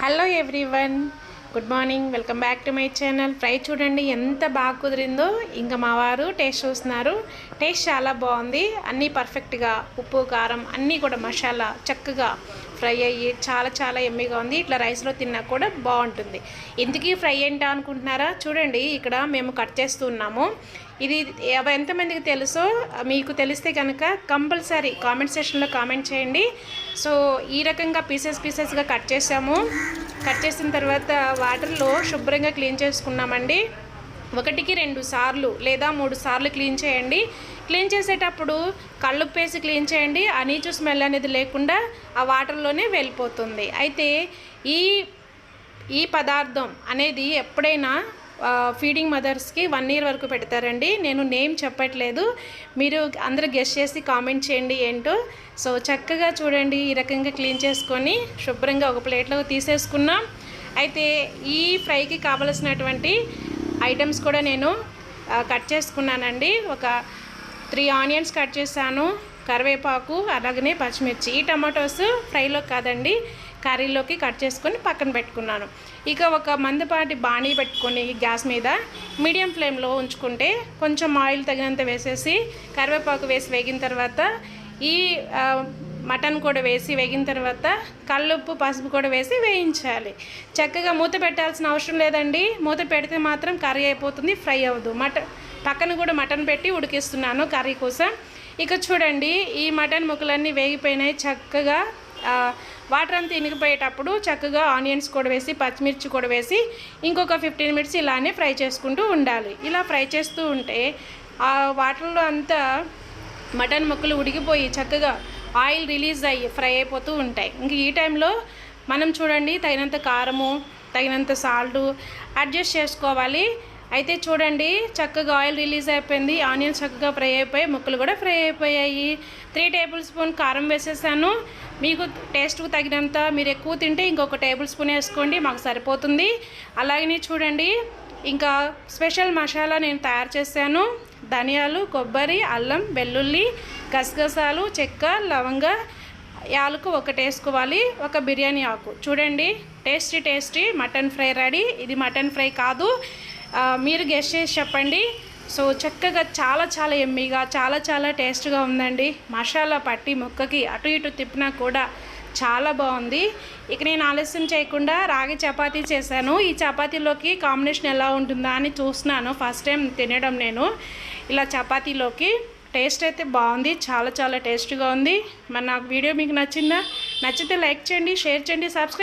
Hello everyone, good morning. Welcome back to my channel. Fry చూడండి ఎంత బాగా కుదిరిందో. ఇంకా మా వారు టేస్ట్ చూస్తున్నారు. టేస్ట్ చాలా బాగుంది. అన్నీ పర్ఫెక్ట్గా ఉప్పు కారం అన్నీ కూడా మసాలా చక్కగా ఫ్రై అయ్యి చాలా చాలా ఎమ్మీగా ఉంది. ఇట్లా రైస్లో తిన్నా కూడా బాగుంటుంది. ఇంతకీ ఫ్రై ఏంటా అనుకుంటున్నారా? చూడండి, ఇక్కడ మేము కట్ చేస్తున్నాము. ఇది ఎంతమందికి తెలుసో, మీకు తెలిస్తే కనుక కంపల్సరీ కామెంట్ సెక్షన్లో కామెంట్ చేయండి. సో ఈ రకంగా పీసెస్గా కట్ చేసాము. కట్ చేసిన తర్వాత వాటర్లో శుభ్రంగా క్లీన్ చేసుకున్నామండి. 1-2 సార్లు లేదా 3 సార్లు క్లీన్ చేయండి. క్లీన్ చేసేటప్పుడు కళ్ళుప్పేసి క్లీన్ చేయండి. ఆ నీచు స్మెల్ అనేది లేకుండా ఆ వాటర్లోనే వెళ్ళిపోతుంది. అయితే ఈ పదార్థం అనేది ఎప్పుడైనా ఫీడింగ్ మదర్స్కి 1 year వరకు పెడతారండి. నేను నేమ్ చెప్పట్లేదు, మీరు అందరూ గెస్ చేసి కామెంట్ చేయండి ఏంటో. సో చక్కగా చూడండి, ఈ రకంగా క్లీన్ చేసుకొని శుభ్రంగా ఒక ప్లేట్లో తీసేసుకున్నాం. అయితే ఈ ఫ్రైకి కావలసినటువంటి ఐటమ్స్ కూడా నేను కట్ చేసుకున్నానండి. ఒక 3 ఆనియన్స్ కట్ చేశాను, కరివేపాకు, అలాగనే పచ్చిమిర్చి. ఈ టమాటోస్ ఫ్రైలో కాదండి, కర్రీలోకి కట్ చేసుకొని పక్కన పెట్టుకున్నాను. ఇక ఒక మందపాటి బాణీ పెట్టుకొని గ్యాస్ మీద మీడియం ఫ్లేమ్లో ఉంచుకుంటే కొంచెం ఆయిల్ తగినంత వేసేసి కరివేపాకు వేసి వేగిన తర్వాత ఈ మటన్ కూడా వేసి వేగిన తర్వాత కల్లుప్పు పసుపు కూడా వేసి వేయించాలి. చక్కగా మూత పెట్టాల్సిన అవసరం లేదండి. మూత పెడితే మాత్రం కర్రీ అయిపోతుంది, ఫ్రై అవ్వదు. పక్కన కూడా మటన్ పెట్టి ఉడికిస్తున్నాను కర్రీ కోసం. ఇక చూడండి, ఈ మటన్ ముక్కలన్నీ వేగిపోయినాయి. చక్కగా వాటర్ అంతా ఇనిగిపోయేటప్పుడు చక్కగా ఆనియన్స్ కూడా వేసి పచ్చిమిర్చి కూడా వేసి ఇంకొక 15 minutes ఇలానే ఫ్రై చేసుకుంటూ ఉండాలి. ఇలా ఫ్రై చేస్తూ ఉంటే ఆ వాటర్లో అంతా మటన్ ముక్కలు ఉడికిపోయి చక్కగా ఆయిల్ రిలీజ్ అయ్యి ఫ్రై అయిపోతూ ఉంటాయి. ఇంక ఈ టైంలో మనం చూడండి, తగినంత కారము, తగినంత సాల్టు అడ్జస్ట్ చేసుకోవాలి. అయితే చూడండి, చక్కగా ఆయిల్ రిలీజ్ అయిపోయింది, ఆనియన్స్ చక్కగా ఫ్రై అయిపోయి ముక్కలు కూడా ఫ్రై అయిపోయాయి. 3 tablespoon కారం వేసేసాను. మీకు టేస్ట్కు తగినంత, మీరు ఎక్కువ తింటే ఇంకొక 1 tablespoon వేసుకోండి, మాకు సరిపోతుంది. అలాగనే చూడండి, ఇంకా స్పెషల్ మసాలా నేను తయారు చేశాను. ధనియాలు, కొబ్బరి, అల్లం, వెల్లుల్లి, గసగసాలు, చెక్క, లవంగ, యాలకు ఒకటి వేసుకోవాలి, ఒక బిర్యానీ ఆకు. చూడండి, టేస్టీ మటన్ ఫ్రై రెడీ. ఇది మటన్ ఫ్రై కాదు, మీరు గెస్ చేసి చెప్పండి. సో చక్కగా చాలా చాలా ఎమ్మీగా చాలా టేస్ట్గా ఉందండి. మసాలా పట్టి ముక్కకి అటు ఇటు తిప్పినా కూడా చాలా బాగుంది. ఇక నేను ఆలస్యం చేయకుండా రాగి చపాతీ చేశాను. ఈ చపాతీలోకి కాంబినేషన్ ఎలా ఉంటుందా అని చూస్తున్నాను. ఫస్ట్ టైం తినడం నేను ఇలా చపాతీలోకి. టేస్ట్ అయితే బాగుంది, చాలా టేస్ట్గా ఉంది. మరి నాకు వీడియో మీకు నచ్చిందా? నచ్చితే లైక్ చేయండి, షేర్ చేయండి, సబ్స్క్రైబ్